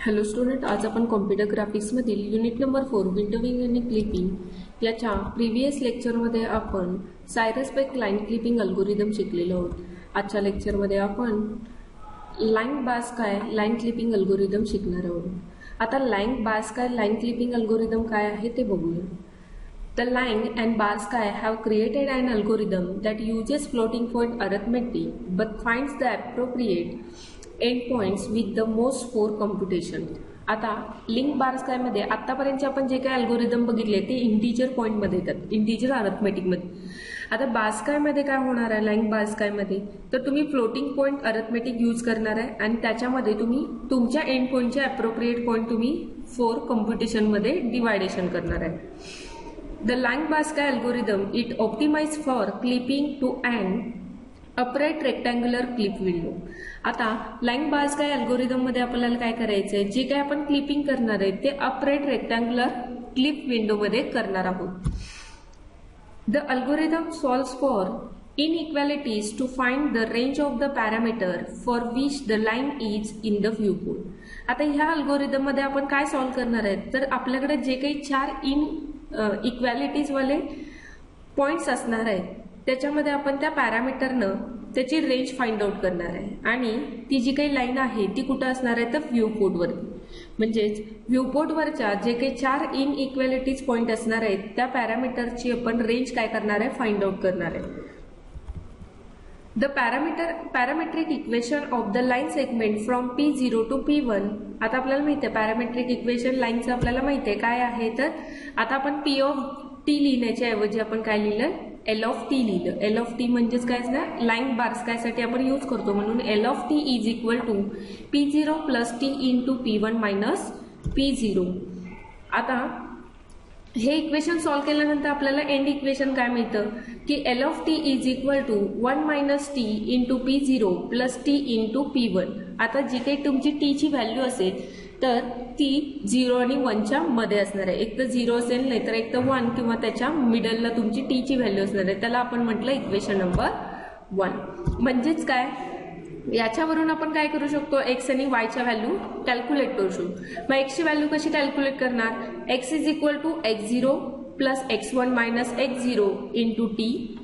Hello student, आज आपण computer ग्राफिक्समधील unit number 4 विंडोविंग आणि क्लिपिंग याच्या प्रिव्हियस लेक्चरमध्ये आपण Cyrus Peck line clipping algorithm शिकलेलो आहोत. आजच्या लेक्चरमध्ये आपण लाईन बारस्काय लाईन क्लिपिंग अल्गोरिदम शिकणार आहोत. आता लाईन बारस्काय लाईन क्लिपिंग अल्गोरिदम काय आहे ते बघूया. The Lang and Barsky have created an algorithm that uses floating point arithmetic but finds the appropriate endpoints with the most for computation. आता link बारस्काय मध्ये आतापर्यंत आपण जे काही अल्गोरिदम बघितले ते इंटिजर पॉइंट मध्ये येतात, इंटिजर अरिथमेटिक मध्ये. आता बारस्काय मध्ये काय होणार आहे, लाईन बारस्काय मध्ये तर तुम्ही फ्लोटिंग पॉइंट अरिथमेटिक यूज करणार आहे आणि त्याच्यामध्ये तुम्ही तुमच्या एंड पॉइंटचे अप्रोप्रिएट पॉइंट तुम्ही फॉर कॉम्प्युटेशन मध्ये डिवायडेशन करणार आहे. The Lang-Barsky algorithm it optimized for clipping to an upright rectangular clip window. आता Lang-Barsky algorithm मध्ये आपल्याला काय करायचंय, जे काय आपण क्लिपिंग करणार आहे ते अपराइट रेक्टँग्युलर क्लिप विंडो मध्ये करणार आहोत. The algorithm solves for inequalities to find the range of the parameter for which the line is in the viewport. आता ह्या अल्गोरिदम मध्ये आपण काय सॉल्व्ह करणार आहे, तर आपल्याकडे जे काही चार इक्वॅलिटीज वाले पॉइंट्स असणार आहेत त्याच्यामध्ये आपण त्या पॅरामीटरनं त्याची रेंज फाइंड आउट करणार आहे आणि ती जी काही लाईन आहे ती कुठं असणार आहे तर व्ह्यूपोर्टवरती. म्हणजेच व्ह्यूपोर्टवरच्या जे काही चार इनइक्वॅलिटीज पॉइंट असणार आहेत त्या पॅरामीटरची आपण रेंज काय करणार आहे, फाइंड आउट करणार आहे. The parametric equation of the line segment from P0 to P1. आता आपल्याला माहिती आहे पॅरामेट्रिक इक्वेशन लाईनचं आपल्याला माहिती आहे काय आहे, तर आता आपण P of T लिहिण्याच्या ऐवजी आपण काय लिहिलं, L of T लिहिलं. L of T म्हणजेच काय असणार, लाईन बारस्कायसाठी आपण यूज करतो म्हणून L of T is equal to P0 plus T into P1 minus P0. आता हे इक्वेशन सॉल्व्ह केल्यानंतर आपल्याला एंड इक्वेशन काय मिळतं की L of T is equal to 1 minus T into P0 plus T into P1. आता जी काही तुमची T ची व्हॅल्यू असेल तर ती 0 आणि 1च्या मध्ये असणार आहे. एक तर 0 असेल नाही तर एक तर 1 किंवा त्याच्या मिडलला तुमची T ची व्हॅल्यू असणार आहे. त्याला आपण म्हटलं इक्वेशन नंबर 1. म्हणजेच काय, याच्यावरून आपण काय करू शकतो, एक्स आणि वायच्या व्हॅल्यू कॅल्क्युलेट करू शकतो. मग एक्सची व्हॅल्यू कशी कॅल्क्युलेट करणार, x is equal to x0 plus x1 minus x0 into T.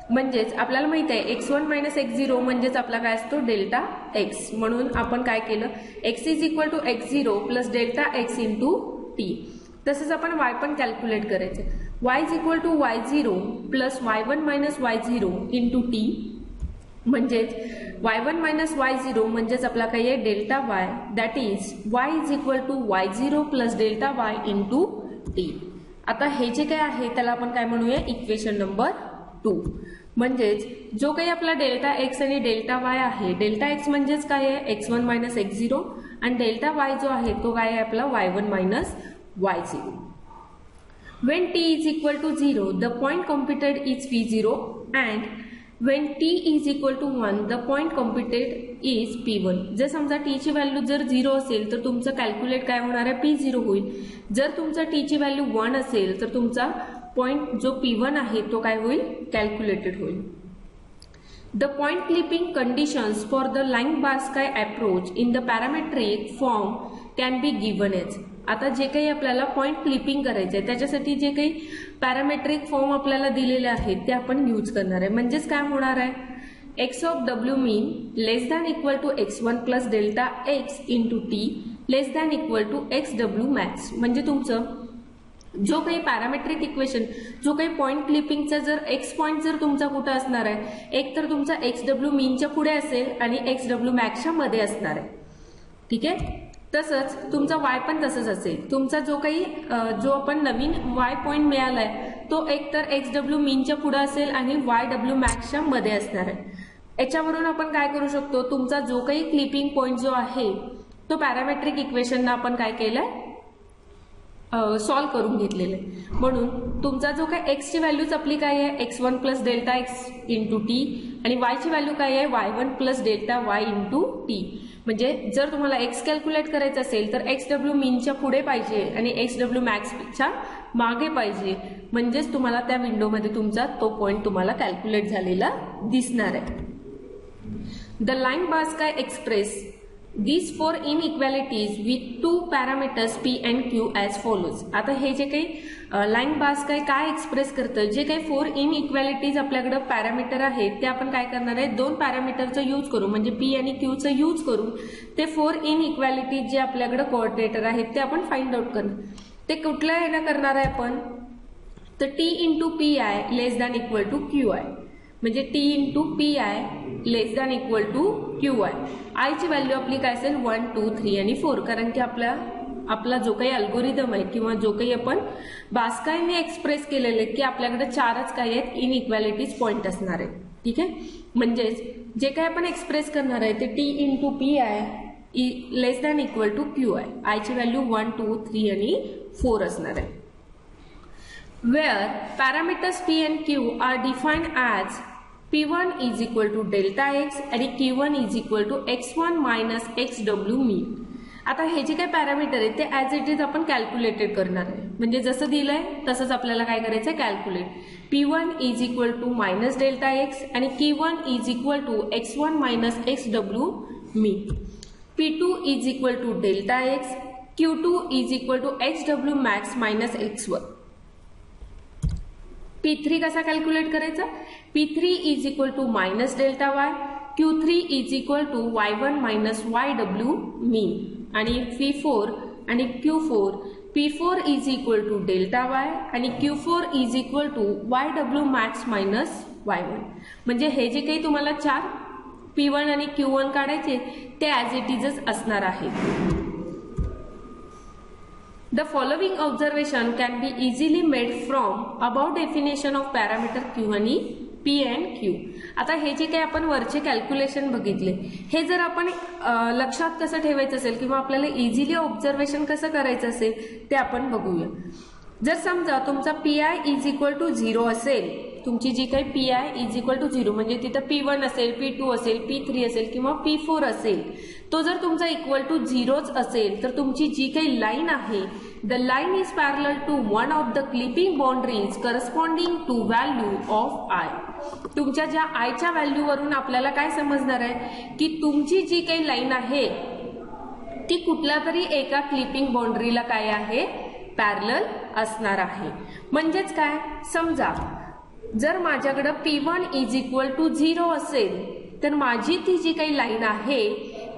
म्हणजेच आपल्याला माहित आहे x1 मायनस x0 म्हणजेच आपला काय असतो डेल्टा एक्स. म्हणून आपण काय केलं, x is equal to x0 plus delta x into T. तसंच आपण वाय पण कॅल्क्युलेट करायचं, y is equal to y0 plus y1 minus y0 into T. म्हणजेच y1 मायनस y0 म्हणजेच आपला काय आहे delta y, that is y is equal to y0 plus delta y into T. आता हे जे काय आहे त्याला आपण काय म्हणूया, इक्वेशन नंबर 2. म्हणजेच जो काही आपला डेल्टा एक्स आणि डेल्टा वाय आहे, डेल्टा एक्स म्हणजेच काय आहे x1 मायनस x0 आणि डेल्टा वाय जो आहे तो काय आहे आपला y1 minus y0. When t is equal to 0, the point computed is P0 and when t is equal to 1, the point computed is P1. जर समजा t ची व्हॅल्यू जर 0 असेल तर तुमचं कॅल्क्युलेट काय होणार आहे, P0 होईल. जर तुमचा t ची व्हॅल्यू 1 असेल तर तुमचा पॉइंट जो P1 आहे तो काय होईल, कॅल्क्युलेटेड होईल. The point clipping conditions for the Lang-Barsky approach in the parametric form can be given as. आता जे काही आपल्याला पॉइंट क्लिपिंग करायचं आहे त्याच्यासाठी जे काही पॅरामेट्रिक फॉर्म आपल्याला दिलेले आहेत ते आपण यूज करणार आहे. म्हणजेच काय होणार आहे, x of W mean less than equal to x1 plus delta x into T less than equal to x W max. म्हणजे तुमचं जो काही पॅरामेट्रिक इक्वेशन, जो काही पॉइंट क्लिपिंगचा जर एक्स पॉइंट जर तुमचा कुठं असणार आहे, एक तर तुमचा एक्स डब्ल्यू मीनच्या पुढे असेल आणि एक्स डब्ल्यू मॅक्सच्या मध्ये असणार आहे. ठीक आहे, तसंच तुमचा वाय पण तसंच असेल. तुमचा जो काही जो आपण नवीन वाय पॉइंट मिळालाय तो एक तर एक्स डब्ल्यू मीनच्या पुढे असेल आणि वाय डब्ल्यू मॅक्सच्या मध्ये असणार आहे. याच्यावरून आपण काय करू शकतो, तुमचा जो काही क्लिपिंग पॉइंट जो आहे तो पॅरामेट्रिक इक्वेशनना आपण काय केलंय, सॉल्व्ह करून घेतलेलं आहे. म्हणून तुमचा जो काय एक्सची व्हॅल्यूच आपली काय आहे x1 plus delta x into T आणि वायची व्हॅल्यू काय आहे y1 plus delta y into T. म्हणजे जर तुम्हाला एक्स कॅल्क्युलेट करायचं असेल तर एक्स डब्ल्यू मीनच्या पुढे पाहिजे आणि एक्स डब्ल्यू मॅक्सच्या मागे पाहिजे. म्हणजेच तुम्हाला त्या विंडोमध्ये तुमचा तो पॉइंट तुम्हाला कॅल्क्युलेट झालेला दिसणार आहे. द लाईन बारस्काय express these four inequalities with two parameters p and q as follows. आता हे जे काही लाईन बास काय एक्सप्रेस करतं, जे काही फोर इनइक्वॅलिटीज आपल्याकडे पॅरामीटर आहेत ते आपण काय करणार आहे, दोन पॅरामीटरचा यूज करू म्हणजे पी आणि क्यूचा यूज करून ते फोर इनइक्वॅलिटीज जे आपल्याकडे कोऑर्डिनेटर आहेत ते आपण फाइंड आउट करणार. ते कुठल्या यानं करणार आहे आपण, तर T into P I less than equal to Q I, म्हणजे T into P I less than equal to Q I. आयची व्हॅल्यू आपली काय असेल 1, 2, 3 आणि 4, कारण की आपला जो काही अल्गोरिदम आहे किंवा जो काही आपण बास्कायने एक्सप्रेस केलेले की आपल्याकडे चारच काय आहेत इनइक्वॅलिटीज पॉईंट असणार आहेत. ठीक आहे, म्हणजेच जे काही आपण एक्सप्रेस करणार आहे ते T into P I less than equal to Q I. आयची व्हॅल्यू 1, 2, 3 आणि 4 असणार आहे. where parameters p and q are defined as p1 is equal to delta x आणि q1 is equal to x1 minus xw mean. आता हे जे काही parameter आहे ते ऍज इट इज आपण कॅल्क्युलेटेड करणार आहे, म्हणजे जसं दिलंय तसंच आपल्याला काय करायचं आहे, calculate. p1 is equal to minus delta x आणि q1 is equal to x1 minus xw mean. p2 is equal to delta x, q2 is equal to xw max minus x1. P3 कसा calculate करायचा, P3 is equal to minus delta y, Q3 is equal to y1 minus YW mean आणि P4 आणि Q4, P4 is equal to delta y आणि Q4 is equal to YW max minus Y1. म्हणजे हे जे काही तुम्हाला चार P1 आणि Q1 काढायचे ते ऍज इट इजच असणार आहे. The following observation can be easily made from above definition of parameter Q आणि P and Q. आता हे जे काही आपण वरचे कॅल्क्युलेशन बघितले हे जर आपण लक्षात कसं ठेवायचं असेल किंवा आपल्याला इझिली ऑब्झर्वेशन कसं करायचं असेल ते आपण बघूया. जर समजा तुमचा PI इज इक्वल टू 0 असेल, तुमची जी काही PI इज इक्वल टू 0 म्हणजे तिथं P1 असेल, P2 असेल, P3 असेल किंवा P4 असेल, तो जर तुमचा इक्वल टू 0च असेल तर तुमची जी काही लाईन आहे the line is parallel to one of the clipping boundaries corresponding to value of I. तुमच्या ज्या आयच्या व्हॅल्यूवरून आपल्याला काय समजणार आहे की तुमची जी काही लाईन आहे ती कुठल्या तरी एका क्लिपिंग बाउंड्रीला काय आहे, पॅरलल असणार आहे. म्हणजेच काय, समजा जर माझ्याकडे P1 इज इक्वल टू 0 असेल तर माझी ती जी काही लाईन आहे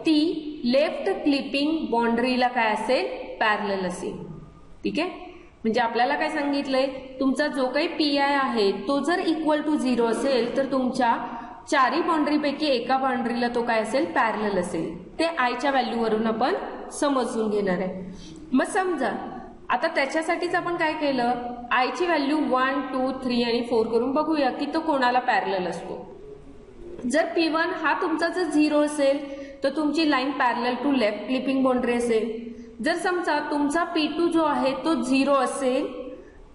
ती लेफ्ट क्लिपिंग बाउंड्रीला काय असेल, पॅरलल असेल. ठीक आहे, म्हणजे आपल्याला काय सांगितलंय, तुमचा जो काही PI आहे तो जर इक्वल टू 0 असेल तर तुमच्या चारही बाउंड्रीपैकी एका बाउंड्रीला तो काय असेल, पॅरलल असेल. ते आयच्या व्हॅल्यूवरून आपण समजून घेणार आहे. मग समजा आता त्याच्यासाठीच आपण काय केलं, आयची व्हॅल्यू 1, 2, 3 आणि 4 करून बघूया की तो कोणाला पॅरलल असतो. जर P1 हा तुमचा जर 0 असेल तर तुमची line parallel to left clipping boundary असेल. जर समजा तुमचा P2 जो आहे तो 0 असेल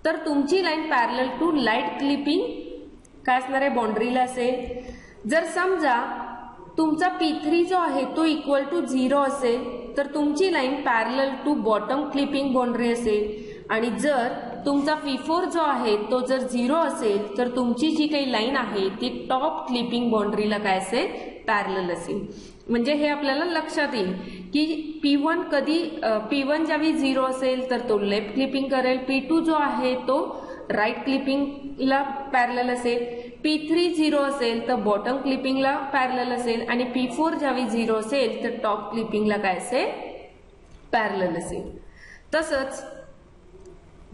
तर तुमची line parallel to light clipping काय असणार आहे, बाउंड्रीला असेल. जर समजा तुमचा P3 जो आहे तो इक्वल टू 0 असेल तर तुमची line parallel to bottom clipping boundary असेल. आणि जर तुमचा P4 जो आहे तो जर 0 असेल तर तुमची जी काही लाईन आहे ती टॉप क्लिपिंग बाउंड्रीला काय असेल, पॅरलल असेल. म्हणजे हे आपल्याला लक्षात येईल की P1 ज्यावेळी 0 असेल तर तो लेफ्ट क्लिपिंग करेल, P2 जो आहे तो राईट क्लिपिंगला पॅरलल असेल, P3 0 असेल तर बॉटम क्लिपिंगला पॅरलल असेल आणि P4 ज्यावेळी 0 असेल तर टॉप क्लिपिंगला काय असेल, पॅरलल असेल. तसंच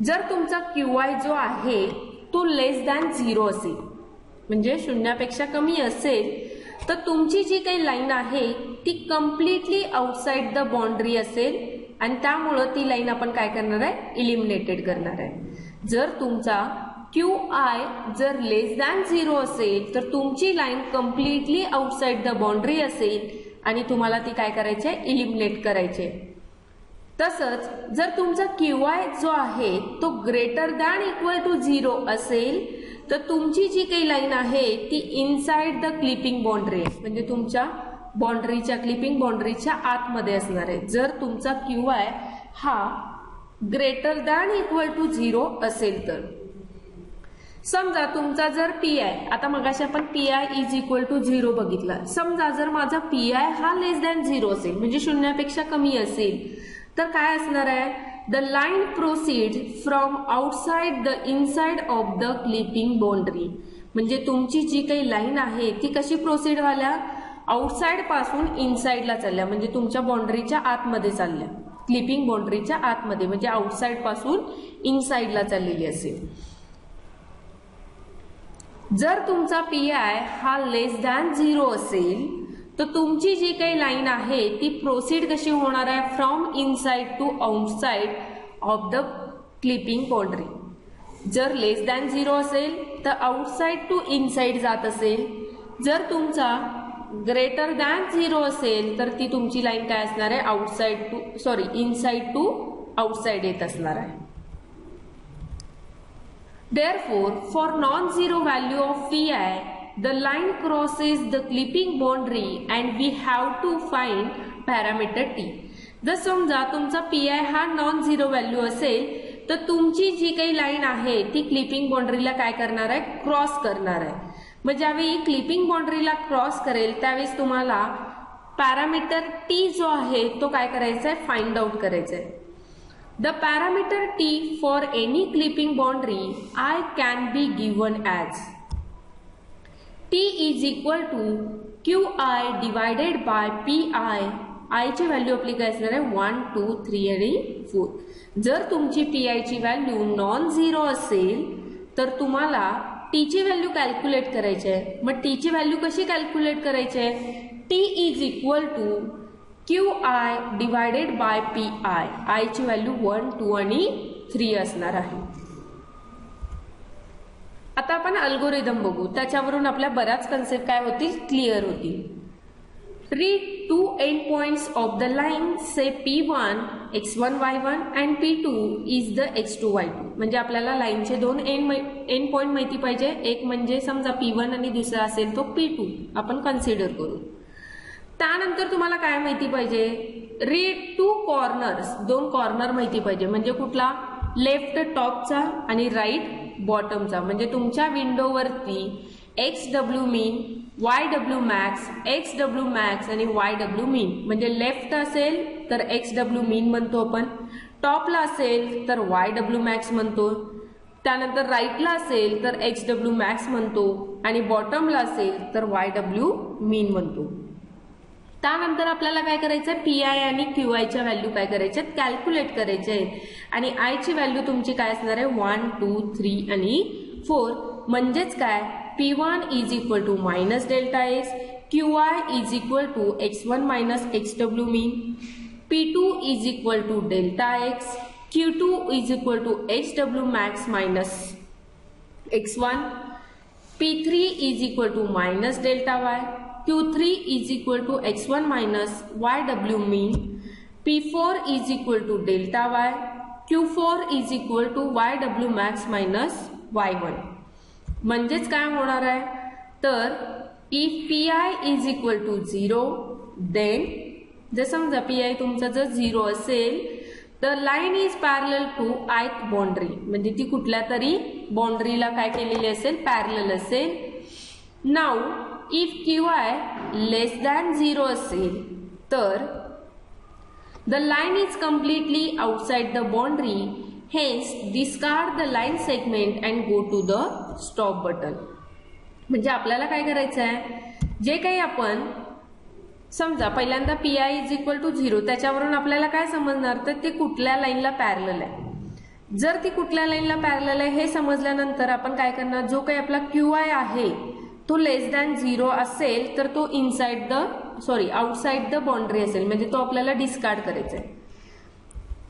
जर तुमचा QI जो आहे तो लेस दॅन 0 असेल म्हणजे शून्यापेक्षा कमी असेल तर तुमची जी काही लाईन आहे ती कम्प्लिटली आउटसाइड द बाउंड्री असेल आणि त्यामुळं ती लाईन आपण काय करणार आहे, इलिमिनेटेड करणार आहे. जर तुमचा QI जर लेस दॅन 0 असेल तर तुमची line completely outside the boundary असेल आणि तुम्हाला ती काय करायची आहे, इलिमिनेट करायची आहे. तसंच जर तुमचा QI जो आहे तो ग्रेटर दॅन इक्वल टू 0 असेल तर तुमची जी काही लाईन आहे ती इनसाइड द क्लिपिंग बाउंड्री आहे म्हणजे तुमच्या बाउंड्रीच्या क्लिपिंग बाउंड्रीच्या आतमध्ये असणार आहे. जर तुमचा QI हा ग्रेटर दॅन इक्वल टू 0 असेल तर समजा तुमचा जर पीआय, आता मगाशी आपण पीआय इज इक्वल टू 0 बघितला. समजा जर माझा पीआय हा लेस दॅन 0 असेल, म्हणजे शून्यापेक्षा कमी असेल, तर काय असणार आहे? The line proceed from outside the inside of the clipping boundary. म्हणजे तुमची जी काही लाईन आहे ती कशी प्रोसीड व्हायला? आउटसाइड पासून इनसाइडला चालल्या, म्हणजे तुमच्या बाउंड्रीच्या आतमध्ये चालल्या, क्लिपिंग बाउंड्रीच्या आतमध्ये, म्हणजे आउटसाइड पासून इनसाइडला चाललेली असेल. जर तुमचा पीआय हा लेस दॅन 0 असेल, तर तुमची जी काही लाईन आहे ती प्रोसीड कशी होणार आहे? From inside to outside of the clipping boundary. जर लेस दॅन 0 असेल तर आउटसाइड टू इनसाइड जात असेल. जर तुमचा ग्रेटर दॅन 0 असेल तर ती तुमची लाईन काय असणार आहे? इनसाइड टू आउटसाइड येत असणार आहे. Therefore, for non-zero value of Phi, the line crosses the clipping boundary and we have to find parameter T. जर समजा तुमचा Pi हा नॉन झिरो व्हॅल्यू असेल, तर तुमची जी काही लाईन आहे ती क्लिपिंग बाउंड्रीला काय करणार आहे? क्रॉस करणार आहे. मग ज्यावेळी क्लिपिंग बाउंड्रीला क्रॉस करेल त्यावेळेस तुम्हाला पॅरामीटर T जो आहे तो काय करायचा आहे? फाइंड आउट करायचा आहे. The parameter T for any clipping boundary I can be given as T is equal to Qi divided by Pi. I ची व्हॅल्यू आपली काय असणार आहे? 1, 2, 3 आणि 4. जर तुमची Pi ची व्हॅल्यू नॉन झिरो असेल तर तुम्हाला T ची व्हॅल्यू कॅल्क्युलेट करायची आहे. मग T ची व्हॅल्यू कशी कॅल्क्युलेट करायची आहे? T is equal to Qi divided by Pi. I ची व्हॅल्यू 1, 2 आणि 3 असणार आहे. आता आपण अल्गोरिदम बघू, त्याच्यावरून आपल्या बऱ्याच कन्सेप्ट काय होतील? क्लिअर होतील. Read two endpoints of the line, say P1 x1 y1 and P2 is the x2 y2. म्हणजे आपल्याला लाईनचे दोन एंड पॉइंट माहिती पाहिजे. एक म्हणजे समजा P1 आणि दुसरा असेल तो P2 आपण कन्सिडर करू. त्यानंतर तुम्हाला काय माहिती पाहिजे? रीड टू कॉर्नर्स, दोन कॉर्नर माहिती पाहिजे. म्हणजे कुठला? लेफ्ट टॉपचा आणि राईट बॉटमचा. म्हणजे तुमच्या विंडोवरती XW मीन, YW मॅक्स, XW मॅक्स आणि YW मीन. म्हणजे लेफ्ट असेल तर XW मीन म्हणतो आपण, टॉपला असेल तर YW मॅक्स म्हणतो, त्यानंतर राईटला असेल तर XW मॅक्स म्हणतो आणि बॉटमला असेल तर YW मीन म्हणतो. त्यानंतर आपल्याला काय करायचं आहे? Pi आणि Qi च्या व्हॅल्यू काय करायच्या? कॅल्क्युलेट करायचे आहेत. आणि I ची व्हॅल्यू तुमची काय असणार आहे? 1, 2, 3 आणि 4. म्हणजेच काय? P1 is equal to minus delta x, Qi is equal to x1 minus XW mean, P2 is equal to delta x, Q2 is equal to HW max minus x1, P3 is equal to minus delta y, Q3 is equal to x1 minus YW mean, P4 is equal to delta y, Q4 is equal to YW max minus Y1. म्हणजेच काय होणार आहे? तर if Pi is equal to 0, then जर समजा Pi तुमचा जर 0 असेल तर line is parallel to ith boundary. म्हणजे ती कुठल्या तरी बाउंड्रीला काय केलेली असेल? पॅरलल असेल. Now if Qi less than 0 असेल तर the line is completely outside the boundary, hence discard the line segment and go to the stop button. म्हणजे आपल्याला काय करायचं आहे? जे काही आपण समजा पहिल्यांदा Pi is equal to 0, त्याच्यावरून आपल्याला काय समजणार? तर ते कुठल्या लाईनला पॅरलल आहे. जर ती कुठल्या लाईनला पॅरलल आहे हे समजल्यानंतर आपण काय करणार? जो काही आपला Qi आहे तो लेस दॅन 0 असेल तर तो आउटसाइड द बाउंड्री असेल, म्हणजे तो आपल्याला डिस्कार्ड करायचा आहे.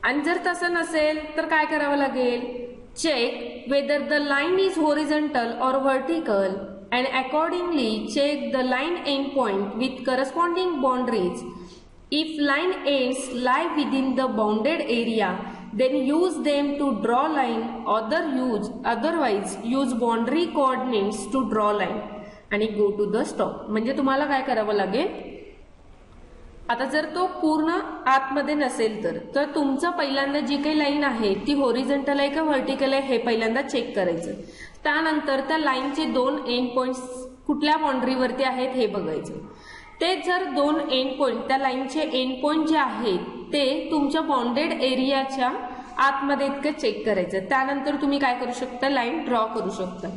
आणि जर तसं नसेल तर काय करावं लागेल? Check whether the line is horizontal or vertical and accordingly check the line end point with corresponding boundaries. If line ends lie within the bounded area, then use them to draw line, otherwise use boundary coordinates to draw line आणि go to the stop. म्हणजे तुम्हाला काय करावं लागेल? आता जर तो पूर्ण आतमध्ये नसेल तर तुमचं पहिल्यांदा जी काही लाईन आहे ती हॉरिझॉन्टल आहे का व्हर्टिकल आहे हे पहिल्यांदा चेक करायचं. त्यानंतर त्या लाईनचे 2 एंड पॉइंट्स कुठल्या बाउंड्रीवरती आहेत हे बघायचं. ते जर 2 एंड पॉइंट त्या लाईनचे एंड पॉइंट जे आहेत ते तुमच्या बाउंडेड एरियाच्या आतमध्ये इतकं चेक करायचं. त्यानंतर तुम्ही काय करू शकता, लाईन ड्रॉ करू शकता.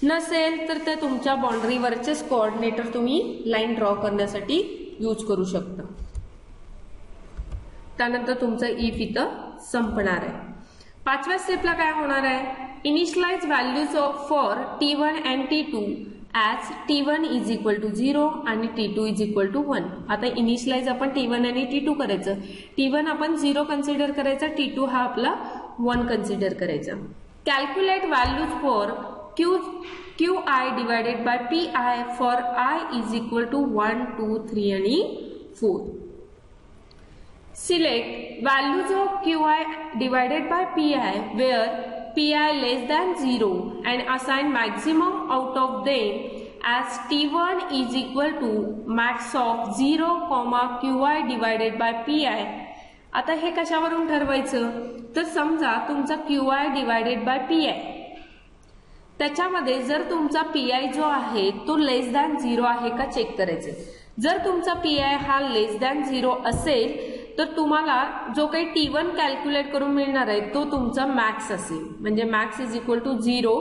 नसेल तर ते तुमच्या बाउंड्रीवरचेच कोऑर्डिनेटर तुम्ही लाईन ड्रॉ करण्यासाठी यूज करू शकता. त्यानंतर तुमचं इफ इथं संपणार आहे. 5व्या स्टेपला काय होणार आहे, initialize values for T1 and T2 as T1 is equal to 0 आणि T2 इज इक्वल टू 1. आता इनिशियलाइज आपण T1 आणि T2 करायचं. T1 आपण 0 कन्सिडर करायचा, T2 हा आपला 1 कन्सिडर करायचा. Calculate values for QI divided by PI for I is equal to 1, 2, 3 आणि 4. Select values of QI divided by PI where PI less than 0 and assign maximum out of them as T1 is equal to max of 0, QI divided by PI. आता हे कशावरून ठरवायचं, तर समजा तुमचा QI divided by PI, त्याच्यामध्ये जर तुमचा PI जो आहे तो लेस दॅन 0 आहे का चेक करायचं. जर तुमचा PI हा लेस दॅन 0 असेल तर तुम्हाला जो काही T1 कॅल्क्युलेट करून मिळणार आहे तो तुमचा मॅक्स असेल. म्हणजे max is equal to 0,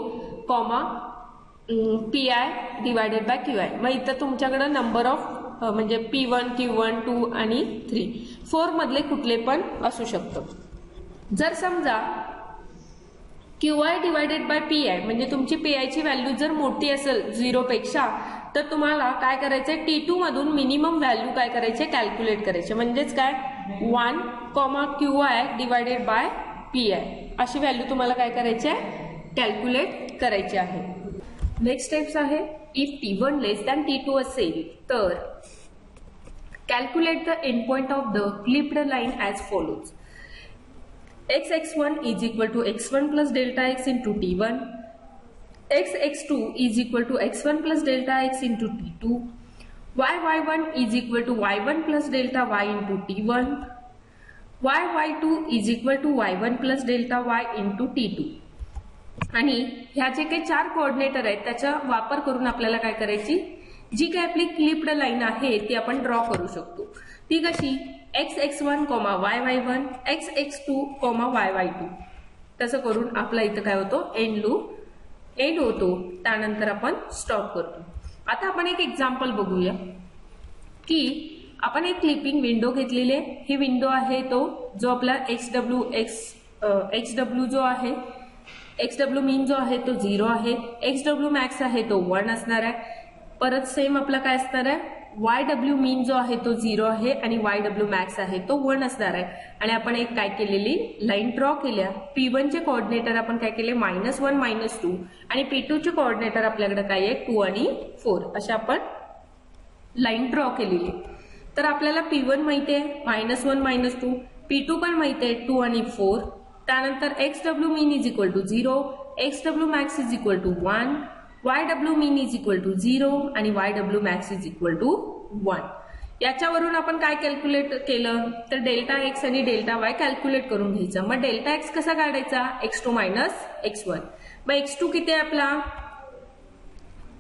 PI divided by QI. मग इथं तुमच्याकडे नंबर ऑफ म्हणजे P1, Q1, 2 आणि 3, 4 मधले कुठले पण असू शकतं. जर समजा QI डिवायडेड बाय PI म्हणजे तुमची PI ची व्हॅल्यू जर मोठी असेल 0 पेक्षा, तर तुम्हाला काय करायचंय, T2 मधून मिनिमम व्हॅल्यू काय करायचे, कॅल्क्युलेट करायचे. म्हणजेच काय 1, QI डिवायडेड बाय PI अशी व्हॅल्यू तुम्हाला काय करायची आहे, कॅल्क्युलेट करायची आहे. नेक्स्ट स्टेप्स आहे, if T1 less than T2 असेल तर calculate the end point of the clipped line as follows. x(x1) is equal to x1 plus delta x into T1, x(x2) is equal to x1 plus delta x into T2, y(y1) is equal to y1 plus delta y into T1, y(y2) is equal to y1 plus delta y into T2. आणि ह्या जे काही 4 coordinator आहेत त्याचा वापर करून आपल्याला काय करायची, जी काही आपली क्लिप्ड लाईन आहे ती आपण ड्रॉ करू शकतो. ती कशी, x(x1), y(y1), x(x2), y(y2). तसं करून आपला इथं काय होतो, एंड होतो. त्यानंतर आपण स्टॉप करतो. आता आपण एक एक्झाम्पल बघूया की आपण एक क्लिपिंग विंडो घेतलेली आहे. ही विंडो आहे तो जो आपला XW जो आहे, XW मीन जो आहे तो 0 आहे, XW मॅक्स आहे तो 1 असणार आहे. परत सेम आपला काय असणार आहे, YW मीन जो आहे तो 0 आहे आणि YW मॅक्स आहे तो 1 असणार आहे. आणि आपण एक काय केलेली लाईन ड्रॉ केल्या. P1 चे कोऑर्डिनेटर आपण काय केले, -1, -2 आणि P2 चे कोऑर्डिनेटर आपल्याकडे काय आहे, 2 आणि 4 अशा आपण लाईन ड्रॉ केलेली. तर आपल्याला P1 माहिती आहे -1, -2, P2 पण माहिती आहे 2 आणि 4. त्यानंतर XW mean is equal to 0, XW max is equal to 1, YW mean is equal to 0 आणि YW max is equal to 1. याच्यावरून आपण काय कॅल्क्युलेट केलं, तर डेल्टा एक्स आणि डेल्टा वाय कॅल्क्युलेट करून घ्यायचं. मग डेल्टा एक्स कसा काढायचा, x2 - x1. मग x2 किती आहे आपला,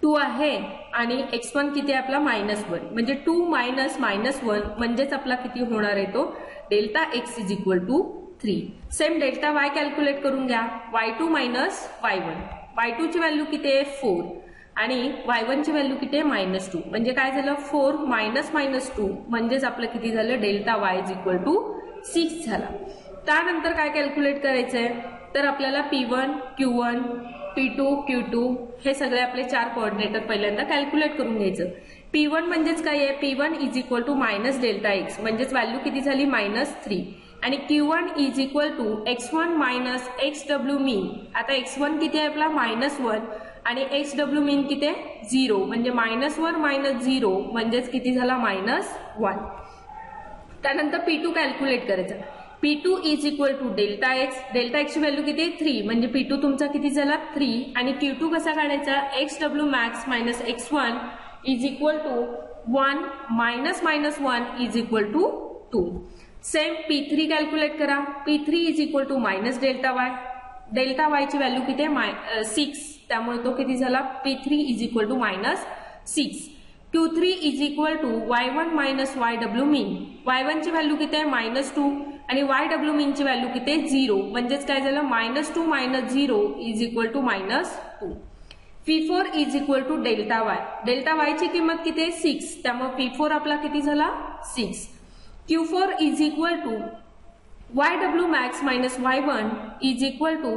2 आहे आणि x1 किती आहे आपला, -1. म्हणजे 2 - -1 म्हणजेच आपला किती होणार आहे तो, delta x is equal to 3. Same delta y calculate करून घ्या, y2 - y1. y2 ची व्हॅल्यू किती आहे, 4 आणि y1 ची व्हॅल्यू किती आहे, -2. म्हणजे काय झालं, 4 - -2 म्हणजेच आपलं किती झालं, delta y is equal to 6 झाला. त्यानंतर काय कॅल्क्युलेट करायचंय, तर आपल्याला P1, Q1, P2, Q2 हे सगळे आपले 4 कोऑर्डिनेटर पहिल्यांदा कॅल्क्युलेट करून घ्यायचं. P1 म्हणजेच काय आहे, P1 is equal to -delta x म्हणजेच व्हॅल्यू किती झाली, -3 आणि Q1 is equal to x1 - XW mean. आता x1 किती आहे आपला, -1 आणि XW मीन किती आहे, 0 म्हणजे -1 - 0 म्हणजेच किती झाला, -1. त्यानंतर P2 कॅल्क्युलेट करायचा. P2 is equal to delta x ची व्हॅल्यू किती आहे, 3 म्हणजे P2 तुमचा किती झाला, 3 आणि Q2 कसा काढायचा, XW max - x1 is equal to 1 - -1 is equal to 2. Same P3 calculate करा. P3 is equal to -delta y. Delta y ची व्हॅल्यू किती आहे, 6 त्यामुळे तो किती झाला P3 is equal to -6. Q3 is equal to y1 minus YW mean. y1 ची value किती आहे -2 आणि YW मीन ची व्हॅल्यू किती आहे 0. म्हणजेच काय झालं -2 minus 0 is equal to -2. P4 is equal to delta y. Delta y ची किंमत किती आहे 6. त्यामुळे P4 आपला किती झाला 6. Q4 is equal to YW max minus Y1 is equal to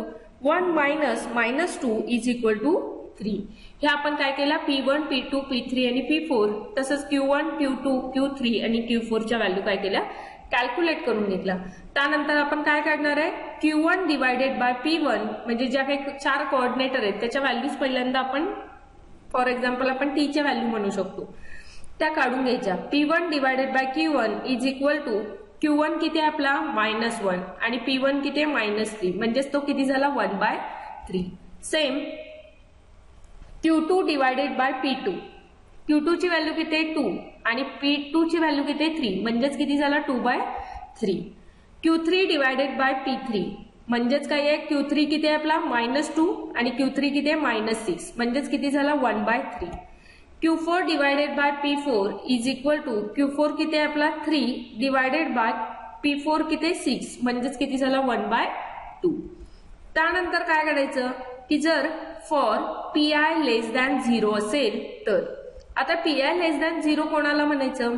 1 minus -2 is equal to 3. हे आपण काय केलं P1, P2, P3 आणि P4 तसंच Q1, Q2, Q3 आणि Q4 च्या व्हॅल्यू काय केल्या कॅल्क्युलेट करून घेतला. त्यानंतर आपण काय काढणार आहे Q1 डिवायडेड बाय P1 म्हणजे ज्या काही 4 कोऑर्डिनेटर आहेत त्याच्या व्हॅल्यूज पहिल्यांदा आपण फॉर एक्झाम्पल आपण T च्या व्हॅल्यू म्हणू शकतो त्या काढून घ्यायच्या. P1 divided by Q1 is equal to Q1 किती आहे आपला -1 आणि P1 किती आहे -3 म्हणजेच तो किती झाला 1/3. Same Q2 divided by P2. Q2 ची व्हॅल्यू किती आहे 2 आणि P2 ची व्हॅल्यू किती आहे 3 म्हणजेच किती झाला 2/3. Q3 डिवायडेड बाय P3 म्हणजेच काय आहे Q3 किती आहे आपला -2 आणि Q3 किती आहे -6 म्हणजेच किती झाला 1/3. Q4 divided by P4 is equal to Q4 किती आहे आपला 3 डिवायडेड बाय P4 किती 6 म्हणजेच किती झाला 1/2. त्यानंतर काय करायचं की जर फॉर PI लेस दॅन 0 असेल तर आता PI लेस दॅन 0 कोणाला म्हणायचं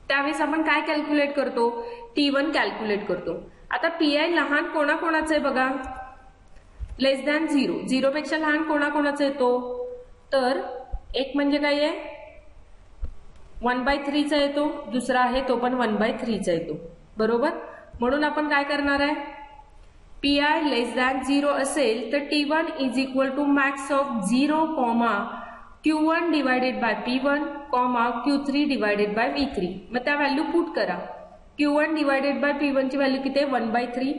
त्यावेळेस आपण काय कॅल्क्युलेट करतो T1 कॅल्क्युलेट करतो. आता PI लहान कोणाकोणाचं आहे बघा लेस दॅन 0 0 पेक्षा लहान कोणाकोणाचा येतो तर एक म्हणजे काय आहे 1/3 चा येतो दुसरा आहे तो पण 1/3 चा येतो बरोबर. म्हणून आपण काय करणार आहे PI लेस दॅन 0 असेल तर T1 is equal to max of 0 Q1 divided by P1 Q3 divided by V3. मग त्या व्हॅल्यू पुट करा. Q1 डिवायडेड बाय P1 ची व्हॅल्यू किती आहे 1/3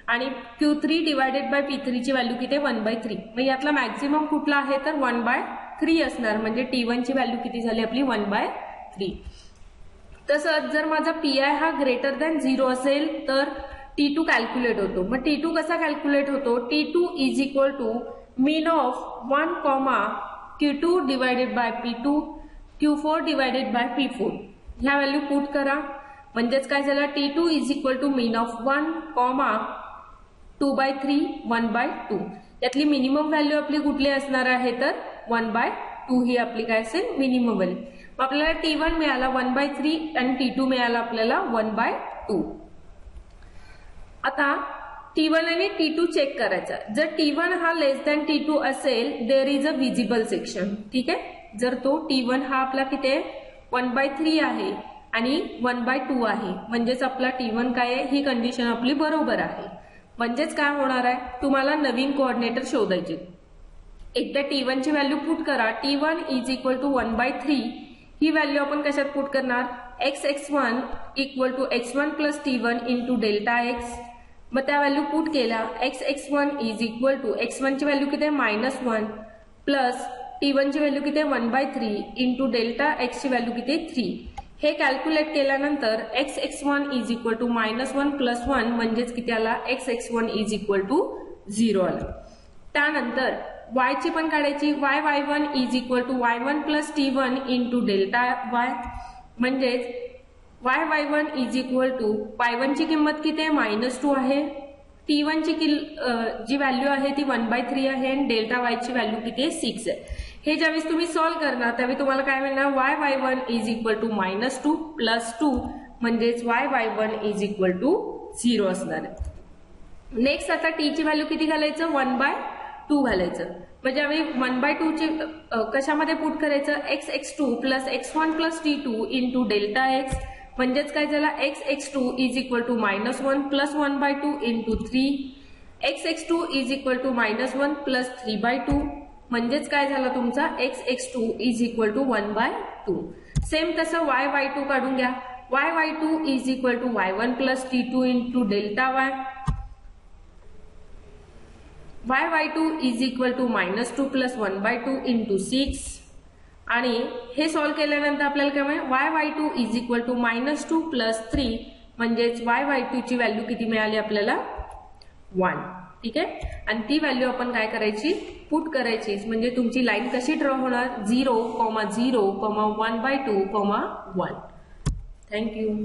आणि Q3 डिवायडेड बाय P3 ची व्हॅल्यू किती आहे 1/3. मग यातला मॅक्झिमम कुठला आहे तर 1/3 असणार म्हणजे T1 ची व्हॅल्यू किती झाली आपली 1/3. तसंच जर माझा PI हा ग्रेटर दॅन 0 असेल तर T2 कॅल्क्युलेट होतो. मग T2 कसा कॅल्क्युलेट होतो T2 is equal to mean of 1 Q2 divided by P2 Q4 divided by P4 ह्या व्हॅल्यू पुट करा. म्हणजेच काय झालं T2 is equal to mean of 1 2/3 1/2. यातली मिनिमम व्हॅल्यू आपली कुठली असणार आहे तर 1/2 ही आपली काय असेल मिनिमम व्हॅल्यू. आपल्याला T1 मिळाला 1/3 आणि T2 मिळाला आपल्याला 1/2. आता T1 आणि T2 चेक करायचा. जर T1 हा लेस दॅन T2 असेल there is a visible section. ठीक आहे जर तो T1 हा आपला किती आहे 1/3 आहे आणि 1/2 आहे म्हणजेच आपला T1 काय आहे ही कंडिशन आपली बरोबर आहे. म्हणजेच काय होणार आहे तुम्हाला नवीन कोऑर्डिनेटर शोधायचे. एकदा T1 ची व्हॅल्यू पुट करा. T1 इज इक्वल टू 1/3 ही व्हॅल्यू आपण कशात पुट करणार x(x1) equal to x1 plus T1 into delta x. मग त्या व्हॅल्यू पुट केला x(x1) is equal to x1 ची व्हॅल्यू किती आहे -1 प्लस T1 ची व्हॅल्यू किती आहे 1/3 इंटू डेल्टा x ची व्हॅल्यू किती आहे 3. हे कॅल्क्युलेट केल्यानंतर x(x1) is equal to -1 plus 1 म्हणजेच किती आला x(x1) इज इक्वल टू 0 आला. त्यानंतर y ची पण काढायची y(y1) is equal to y1 plus T1 into delta y म्हणजेच y(y1) is equal to y1 ची किंमत किती आहे -2 आहे T1 ची जी व्हॅल्यू आहे ती 1/3 आहे आणि डेल्टा y ची व्हॅल्यू किती आहे 6 आहे. हे ज्यावेळेस तुम्ही सॉल्व्ह करणार त्यावेळी तुम्हाला काय मिळणार y(y1) is equal to -2 plus 2 म्हणजेच y(y1) इज इक्वल टू 0 असणार आहे. नेक्स्ट आता T ची व्हॅल्यू किती घालायचं 1/2 घालायचं. मग ज्यावेळी 1/2 ची कशामध्ये पुट करायचं x(x2) plus x1 plus T2 into delta x म्हणजेच काय झाला x(x2) is equal to -1 plus 1/2 into 3 x(x2) is equal to -1 plus 3/2 म्हणजेच काय झाला तुमचा x(x2) is equal to 1/2. Same तसं y(y2) काढून घ्या. y(y2) is equal to y1 plus T2 into delta y. y(y2) is equal to -2 plus 1/2 into 6 आणि हे solve केल्यानंतर आपल्याला काय मिळेल y(y2) is equal to -2 plus 3 म्हणजेच y(y2) ची व्हॅल्यू किती मिळाली आपल्याला 1. ठीक आहे. आणि ती व्हॅल्यू आपण काय करायची, पुट करायची. म्हणजे तुमची लाईन कशी ड्रॉ होणार, 0,0,1/2,1. थँक्यू.